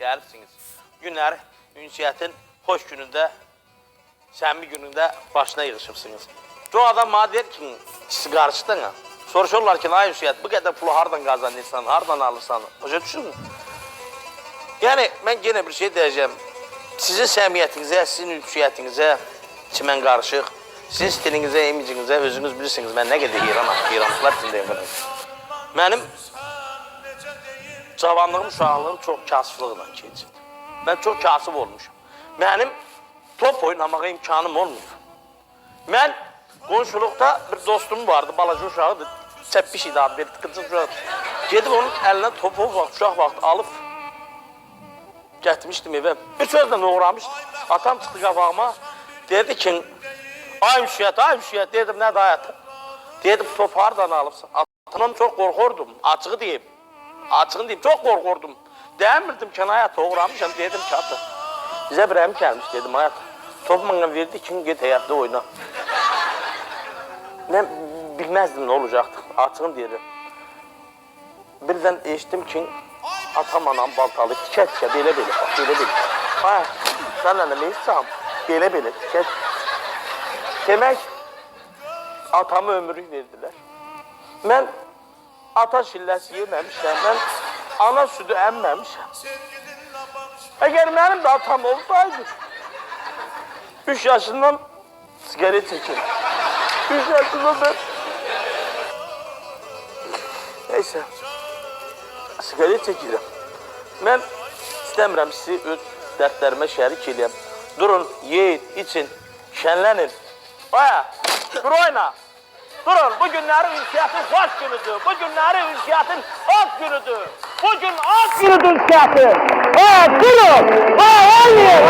gəlirsiniz. Günlər ünsiyyətin xoş günündə, şənbi günündə başına yığışıbsınız. Çox adam bana deyir ki, siz qarışdın ha. Soruşurlar ki, ay ünsiyyət, bu qədər pulu hardan qazanırsan, hardan alırsan? Başa düşün. Yəni, mən yenə bir şey deyəcəm. Sizin səmiyyətinizə, sizin ünsiyyətinizə ki, mən qarışıq. Sizin stilinizə, imicinizə özünüz bilirsiniz, mən nə qədər heyranlıqlar içindəyim. Mənim cavanlığım, uşaqlığım çox kasıflıqla keçib. Mən çox kasıb olmuşum. Mənim top oynamağa imkanım olmuyor. Mən qonşuluqda bir dostum vardı, balaca uşağıdır. Çəppiş idi adı, bir tıkıcıq uşaq. Gedib onun əlinə topu uşaq vaxt alıb gətirmişdim evə. Bir sözlə uğramışdım. Atam çıxdı qabağıma, dedi ki, ay ünsiyyət, dedim, nədir hayatım? Dedim, top hardan alıbsan? Atamdan çox qorxurdum, açığı deyim. Açığını deyim, çox qorxurdum. Demirdim ki, hayata uğramışam, dedim ki, ata. Bizə bir əmi gəlmiş, dedim, hayata. Topu bana verdi ki, git həyatda oyna. Mən bilməzdim nə olacaqdı, açığını deyirəm. Birdən eşitdim ki, atam anam baltalı, tikə, belə, bax, belə. Ha, sən nə meyitsam, belə, tikə. Demək, atamı ömürlük verdilər. Mən ata şilləsi yeməmişəm, mən ana südü əmməmişəm. Əgər mənim də atam olsaydı, 3 yaşından sigaret çəkir. 3 yaşından ben... Neyse, sigaret çəkirəm. Mən istəmirəm sizi öz dərdlərimə şərik eləyəm. Durun, yiyin, için, şənlənin. Aya, dur oyna. Durun, bu günləri ünsiyyətin xoş günüdür. Bu günləri ünsiyyətin ad günüdür. Bugün ad günüdür ünsiyyətin. Durun, oynayın.